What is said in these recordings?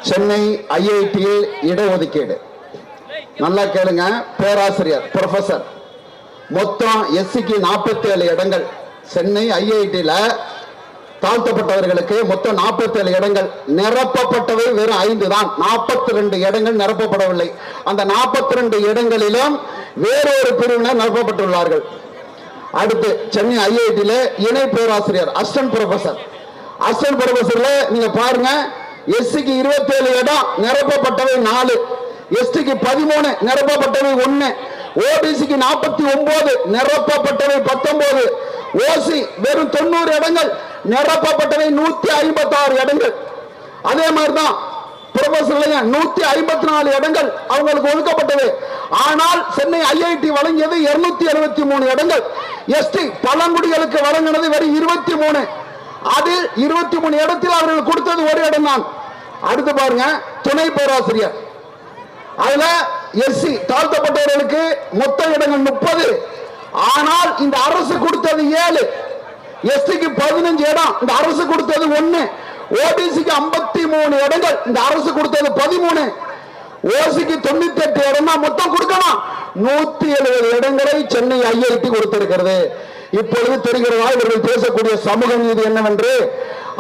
சென்னை ஐஐடியில் இடஒதுக்கீடு. நல்லா கேளுங்க, பேராசிரியர் ப்ரொஃபசர். மொத்தம் எஸ்சிக்கு 47 இடங்கள். சென்னை ஐஐடியில தாழ்த்தப்பட்டவர்களுக்கு மொத்தம் 47 இடங்கள். நிரப்பப்பட்டவை வெறும் 5 தான். 42 இடங்கள் நிரப்பப்படவில்லை. அந்த 42 இடங்களிலும் வேறொரு பிரிவினர் நிரப்பப்பட்டுள்ளார்கள். அடுத்து சென்னை ஐஐடியில இணை பேராசிரியர் அசிஸ்டன்ட் ப்ரொஃபசர். அசிஸ்டன்ட் ப்ரொஃபசர்ல நீங்க பாருங்க, எஸ்சிக்கு 27 இடம், நிரப்பப்பட்டவை 4, எஸ்டிக்கு 13, நிரப்பப்பட்டவை 1, ஓபிசிக்கு 49, நிரப்பப்பட்டவை 19, ஓசி வெறும் 90 இடங்கள், நிரப்பப்பட்டவை 156 இடங்கள். அதே மாதிரிதான் ப்ரொஃபசர் 154 இடங்கள் அவங்களுக்கு ஒதுக்கப்பட்டது. ஆனால் சென்னை ஐஐடி வழங்கியது 273 இடங்கள். எஸ்டி பழங்குடிகளுக்கு வழங்கினது வெறும் 23. அதில் 23 இடத்தில் அவர்கள் கொடுத்தது ஒரு இடம் தான். அடுத்து பாருங்க, துணை பேராசிரியர். அதுல எஸ்சி தாழ்த்தப்பட்டவர்களுக்கு மொத்த இடங்கள் 30. ஆனால் இந்த அரசு கொடுத்தது 7, எஸ்டிக்கு 15 இடம், இந்த அரசு கொடுத்தது 1, ஓபிசிக்கு 53 இடங்கள், இந்த அரசு கொடுத்தது 13, ஓசிக்கு 98 இடம் தான் மொத்தம் கொடுக்கணும். 170 இடங்களை சென்னை ஐஐடி கொடுத்திருக்கிறது. இப்பொழுது தெரிகிறதா இவர்கள் பேசக்கூடிய சமூக நீதி என்னவென்று?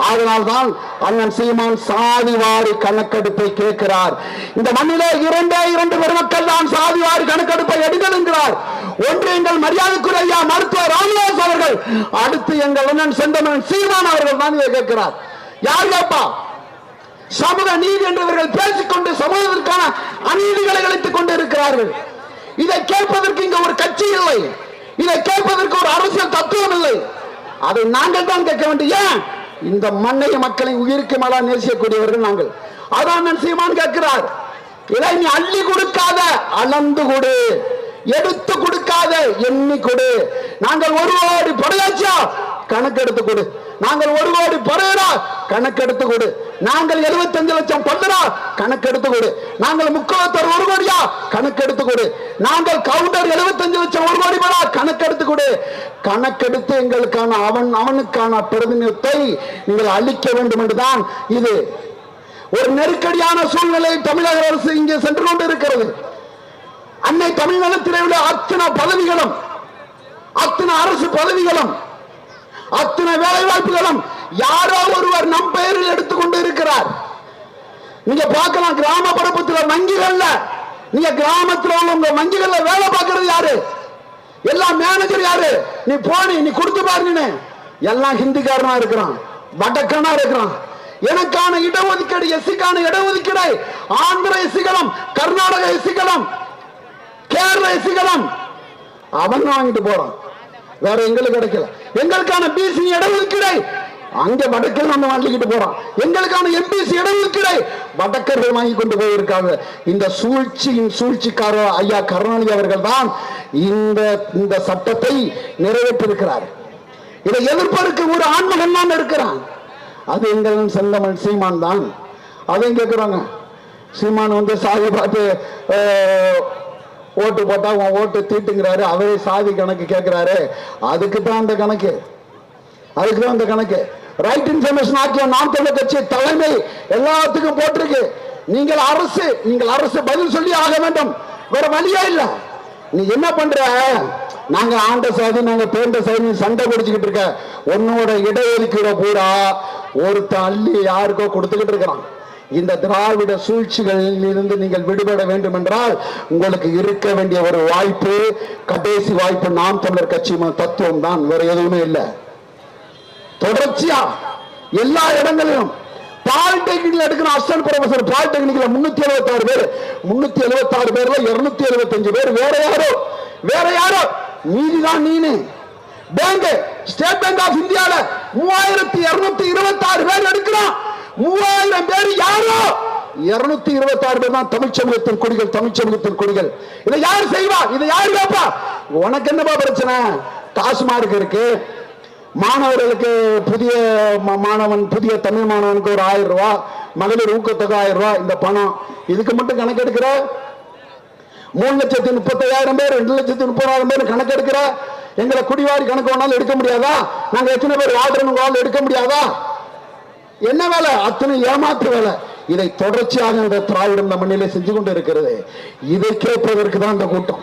அதனால்தான் அண்ணன் சீமான் சாதிவாரி கணக்கெடுப்பை கேட்கிறார். இந்த மண்ணிலே 2 பெருமக்கள் தான் சாதிவாரி கணக்கெடுப்பை எடுங்கள் என்கிறார். ஒன்று எங்கள் மரியாதைக்குரிய மருத்துவர் ராமதாஸ் அவர்கள், அடுத்து எங்கள் அண்ணன் செந்தமன் சீமான் அவர்கள் தான் இதை கேட்கிறார். யார் கேட்பா? சமூக நீதி என்று இவர்கள் பேசிக்கொண்டு சமூகத்திற்கான அநீதிகளை அளித்துக் கொண்டு இருக்கிறார்கள். இதை கேட்பதற்கு இங்க ஒரு கட்சி இல்லை, இதை கேட்பதற்கு ஒரு அரசியல் தத்துவம் இல்லை. அதை நாங்கள் தான் கேட்க வேண்டிய. இந்த மண்ணை மக்களை உயிருக்கு மேலா நேசிக்கக்கூடியவர்கள் நாங்கள். அதான் சீமான் கேட்கிறார், இதை நீ அள்ளி கொடுக்காத, அளந்து கொடு, எடுத்து கொடுக்காத, எண்ணி கொடு. நாங்கள் 1 கோடி படையாச்சா, கணக்கெடுத்து கொடு. நாங்கள் 1 கோடி பறையரா, கணக்கெடுத்து கொடு. நாங்கள் 75 லட்சம் பல்லரா, கணக்கெடுத்து கொடு. நாங்கள் 1 கோடியா, கணக்கெடுத்து கொடு. நாங்கள் கவுண்டர் 75 லட்சம் 1 கோடி பரா, கணக்கெடுத்து கொடு. கணக்கெடுத்து எங்களுக்கான அவனுக்கான பிரதிநிதித்தை நீங்கள் அளிக்க வேண்டும் என்றுதான். இது ஒரு நெருக்கடியான சூழ்நிலை தமிழக அரசு இங்கே சென்று கொண்டு இருக்கிறது. அன்னை தமிழகத்திலே உள்ள அத்தனை பதவிகளும், அத்தனை அரசு பதவிகளும், அத்தனை வேலை வாய்ப்புகளும் யாரோ ஒருவர் நம் பெயரில் எடுத்துக்கொண்டு இருக்கிறார். நீங்க பார்க்கலாம், கிராம பரப்பத்தில் வங்கிகள்ல, நீங்க கிராமத்தில் உள்ள உங்க வங்கிகள்ல வேலை பார்க்கிறது யாரு? எல்லாம் மேனேஜர் யாரு? நீ போனி, நீ கொடுத்து பாருங்க, எல்லாம் ஹிந்திக்காரனா இருக்கிறான், வடக்கனா இருக்கிறான். எனக்கான இடஒதுக்கீடு, எஸ்சிக்கான இடஒதுக்கீடு ஆந்திர எஸ்சிகளும், கர்நாடக எஸ்சிகளும், கேரள எஸ்சிகளும் அவன் வாங்கிட்டு போறான். வேற எங்களுக்கு கிடைக்கல. எங்களுக்கான பிசி இடஒதுக்கீடு அங்க வடக்கில் நம்ம வாங்கிக்கிட்டு போறோம். எங்களுக்கான எம்பிசி இடஒதுக்கீடு வடக்கர்கள் வாங்கி கொண்டு போயிருக்காங்க. இந்த சூழ்ச்சியின் சூழ்ச்சிக்காரர் ஐயா கருணாநிதி அவர்கள் தான் இந்த சட்டத்தை நிறைவேற்றிருக்கிறார். இதை எதிர்ப்பதற்கு ஒரு ஆண்மகன் தான் இருக்கிறான். அது எங்கள் செந்தமன் சீமான் தான். அதையும் கேட்கிறாங்க. சீமான் சாதி பார்த்து ஓட்டு போட்டா உன் ஓட்டு தீட்டுங்கிறாரு. அவரே சாதி கணக்கு கேட்கிறாரு. அதுக்கு தான் அந்த கணக்கு, அதுக்கு தான் அந்த கணக்கு. ரைட் இன்ஃபர்மேஷன் ஆக்கிய நாம் தமிழர் கட்சி தலைமை எல்லாத்துக்கும் போட்டிருக்கு. நீங்கள் அரசு பதில் சொல்லி ஆக வேண்டும். வேற வழியே இல்ல. நீ என்ன பண்ற? நாங்க ஆண்ட சாதி, நாங்க பேண்ட சாதி சண்டை பிடிச்சுக்கிட்டு இருக்க. உன்னோட இடஒதுக்கீடு பூரா ஒருத்த அள்ளி யாருக்கோ கொடுத்துக்கிட்டு இருக்கிறான். இந்த திராவிட சூழ்ச்சிகளில் இருந்து நீங்கள் விடுபட வேண்டும் என்றால் உங்களுக்கு இருக்க வேண்டிய ஒரு வாய்ப்பு, கடைசி வாய்ப்பு நாம் தமிழர் கட்சி தத்துவம் தான். வேற எதுவுமே இல்லை. தொடர்ச்சியா எல்லா இடங்களிலும் பாலிடெக்னிக்ல எடுக்கிற அசிஸ்டன்ட் ப்ரொஃபசர், பாலிடெக்னிக்ல 376 பேர், 376 பேர்ல 275 பேர் வேற யாரோ நீதிதான். நீனு பேங்க், ஸ்டேட் பேங்க் ஆஃப் இந்தியால 3226 பேர் எடுக்கிறான். 3000 பேர் யாரோ, 226 பேர் தான் தமிழ் சமூகத்தின் கொடிகள், தமிழ் சமூகத்தின் கொடிகள். இதை யார் செய்வா? இதை யார் கேட்பா? உனக்கு என்னப்பா பிரச்சனை? டாஸ்மார்க் இருக்கு, மாணவர்களுக்கு புதிய தமிழ் மாணவனுக்கு ஒரு 1000 ரூபாய், மகளிர் ஊக்கத்தொகை 1000 ரூபாய், இந்த பணம் இதுக்கு மட்டும் கணக்கெடுக்கிற. 3,35,000 பேர், 2,30,000 பேர் கணக்கெடுக்கிற. எங்களை குடிவாரி கணக்கு வேணாலும் எடுக்க முடியாதா? நாங்க எத்தனை பேர் வாழ்றோம் எடுக்க முடியாதா? என்ன வேலை? அத்தனை ஏமாற்று வேலை. இதை தொடர்ச்சியாக இந்த திராவிடம் இந்த மண்ணிலே செஞ்சு கொண்டு இருக்கிறது. இதை கேட்பதற்கு தான் இந்த கூட்டம்,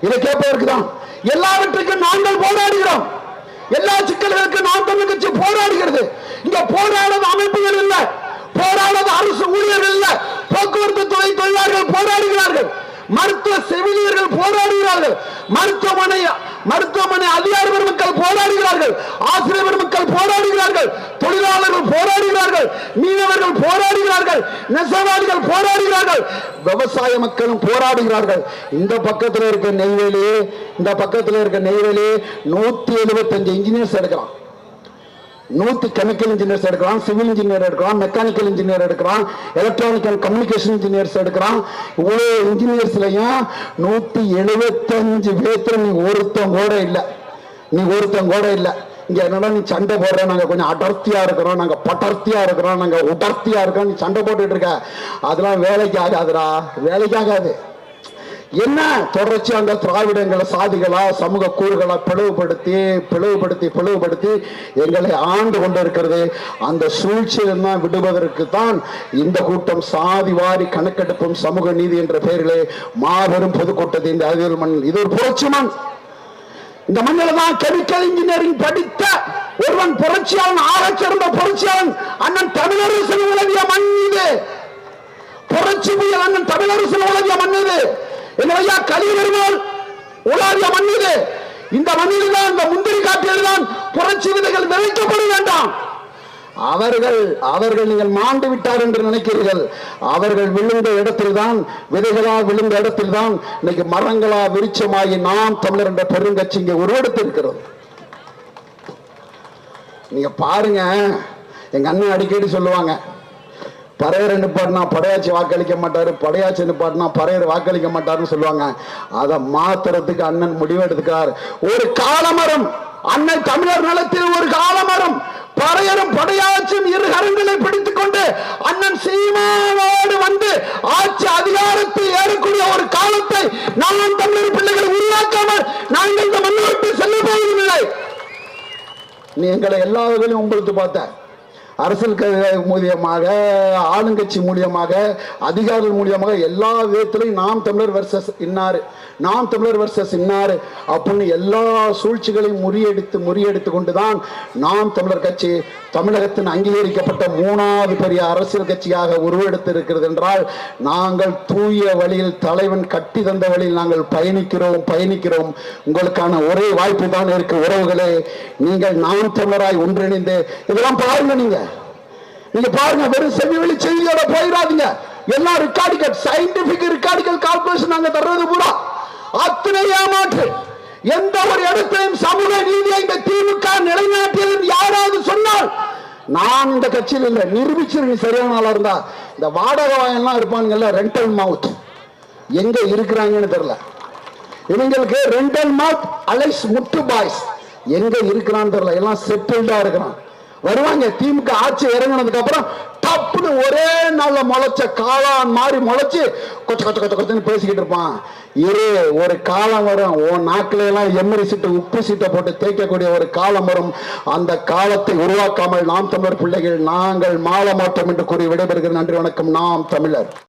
இதை கேட்பதற்கு தான். எல்லாவற்றுக்கும் நாங்கள் போராடுகிறோம், எல்லா சிக்கல்களுக்கு நாம் தமிழ் கட்சி போராடுகிறது. இங்க போராடாத அமைப்புகள் இல்ல, போராடாத அரசு ஊழியர்கள் இல்ல, போக்குவரத்து துறை தொழிலாளர்கள் போராடுகிறார்கள், மருத்துவ செவிலியர்கள் போராடுகிறார்கள், மருத்துவமனை அதிகாரி பெருமக்கள் போராடுகிறார்கள், ஆசிரியர் பெருமக்கள் போராடுகிறார்கள், தொழிலாளர்கள் போராடுகிறார்கள், மீனவர்கள் போராடுகிறார்கள், நெசவாளிகள் போராடுகிறார்கள், விவசாய மக்களும் போராடுகிறார்கள். இந்த பக்கத்தில் இருக்க நெய்வேலி, இந்த பக்கத்தில் இருக்க நெய்வேலி 175 இன்ஜினியர்ஸ் எடுக்கிறான், 100 கெமிக்கல் இன்ஜினியர்ஸ் எடுக்கிறான், சிவில் இன்ஜினியர் எடுக்கிறான், மெக்கானிக்கல் இன்ஜினியர் எடுக்கிறான், எலக்ட்ரானிக் அண்ட் கம்யூனிகேஷன் இன்ஜினியர்ஸ் எடுக்கிறான். இவ்வளவு இன்ஜினியர்ஸ்லயும் 175 பேர்த்துல நீ ஒருத்தன் கூட இல்ல. இங்க என்னடா நீ சண்டை போடுற, நாங்க கொஞ்சம் அடர்த்தியா இருக்கிறோம், நாங்க படர்த்தியா இருக்கிறோம், நாங்க உடர்த்தியா இருக்கிறோம், நீ சண்டை போட்டுட்டு இருக்க, அதெல்லாம் வேலைக்கு ஆகாதுடா, வேலைக்கு ஆகாது. என்ன தொடர்ச்சி அந்த திராவிடங்களை சாதிகளா சமூக கூறுகளா பிளவுபடுத்தி எங்களை ஆண்டு கொண்டிருக்கிறது. அந்த சூழ்ச்சியில் விடுவதற்கு தான் இந்த கூட்டம் சாதி வாரி கணக்கெடுப்பும் சமூக நீதி என்ற பெயரிலே மாபெரும் பொதுக்கூட்டத்தை இந்த அறிவியல் மண், இது ஒரு புரட்சி மண். இந்த மண்ணில் தான் கெமிக்கல் இன்ஜினியரிங் படித்த ஒருவன் புரட்சியாளன், ஆக சிறந்த புரட்சியாளன் அண்ணன் தமிழரசு உலகிய மண் இது. புரட்சி புயல் அண்ணன் தமிழரசு உலகிய மண் இது. என்னையா கலிவருமாள் உலாவிய மண் இது. இந்த மண்ணில் தான், இந்த முந்திரி காட்டில் தான் புரட்சி விதைகள் விதைக்கப்பட வேண்டாம். அவர்கள் நீங்கள் மாண்டு விட்டார் என்று நினைக்கிறீர்கள். அவர்கள் விழுந்த இடத்தில் தான், விதைகளா விழுந்த இடத்தில் தான் இன்னைக்கு மரங்களா விருட்சமாகி நாம் தமிழர் என்ற பெருங்கட்சி இங்கே உருவெடுத்திருக்கிறது. நீங்க பாருங்க, எங்க அண்ணன் அடிக்கடி சொல்லுவாங்க, பறையர் நிப்பாட்டினா படையாச்சி வாக்களிக்க மாட்டாரு, படையாச்சி நிப்பாட்டினா பறையர் வாக்களிக்க மாட்டாருன்னு சொல்லுவாங்க. அதை மாத்துறதுக்கு அண்ணன் முடிவெடுத்துக்கார். ஒரு காலமரம், அண்ணன் தமிழர் நிலத்தில் ஒரு காலமரம், பறையரும் படையாச்சும் இரு கரங்களை பிடித்துக் கொண்டு அண்ணன் சீமானோடு வந்து ஆட்சி அதிகாரத்தை ஏறக்கூடிய ஒரு காலத்தை நாம் தமிழர் பிள்ளைகள் உருவாக்காமல் நாங்கள் இந்த மண்ணை விட்டு செல்ல போவதில்லை. நீ எங்களை எல்லா வகையிலும் உங்களுக்கு பார்த்த அரசியல் மூலியமாக, ஆளுங்கட்சி மூலியமாக, அதிகாரிகள் மூலியமாக எல்லா விதத்திலையும் நாம் தமிழர் வர்சஸ் இன்னாரு, நாம் தமிழர் வர்சஸ் இன்னாரு அப்படின்னு எல்லா சூழ்ச்சிகளையும் முறியடித்து கொண்டுதான் நாம் தமிழர் கட்சி தமிழகத்தின் அங்கீகரிக்கப்பட்ட 3வது பெரிய அரசியல் கட்சியாக உருவெடுத்து இருக்கிறது என்றால், நாங்கள் தூய வழியில், தலைவன் கட்டி தந்த வழியில் நாங்கள் பயணிக்கிறோம். உங்களுக்கான ஒரே வாய்ப்பு தான் இருக்கு உறவுகளே. நீங்கள் நாம் தமிழராய் ஒன்றிணைந்து இதெல்லாம் பாருங்க. நீங்க பாருங்க, வெறும் செவிவெளி செய்தியோட போயிடாதீங்க. எல்லா ரெக்கார்டிக்கல் சயின்டிபிக் ரெக்கார்டிக்கல் கால்குலேஷன் நாங்க தர்றது பூரா அத்தனை ஏமாற்று. எந்த ஒரு இடத்திலையும் சமூக நீதியை இந்த திமுக நிலைநாட்டியது யாராவது சொன்னால், நான் இந்த கட்சியில் இல்லை, நிரூபிச்சிருங்க. சரியான ஆளா இருந்தா இந்த வாடகை வாயெல்லாம் இருப்பானுங்கல்ல, ரெண்டல் மவுத் எங்க இருக்கிறாங்கன்னு தெரியல. இவங்களுக்கு ரெண்டல் மவுத் அலைஸ் முட்டு பாய்ஸ் எங்க இருக்கிறான்னு தெரியல. எல்லாம் செட்டில்டா இருக்கிறான். வருவாங்க திமுக ஆட்சி இறங்கினதுக்கு அப்புறம் டப்புன்னு ஒரே நாள்ல முளைச்ச காளான் மாதிரி முளைச்சு கொச்சன்னு பேசிக்கிட்டு இருப்பான். ஒரு காலம் வரும், நாக்கில எல்லாம் எம்மரி சீட்டு உப்பு சீட்டை போட்டு தேய்க்கக்கூடிய ஒரு காலம் வரும். அந்த காலத்தை உருவாக்காமல் நாம் தமிழர் பிள்ளைகள் நாங்கள் மாற மாட்டோம் என்று கூறி விடைபெறுகிறேன். நன்றி, வணக்கம். நாம் தமிழர்.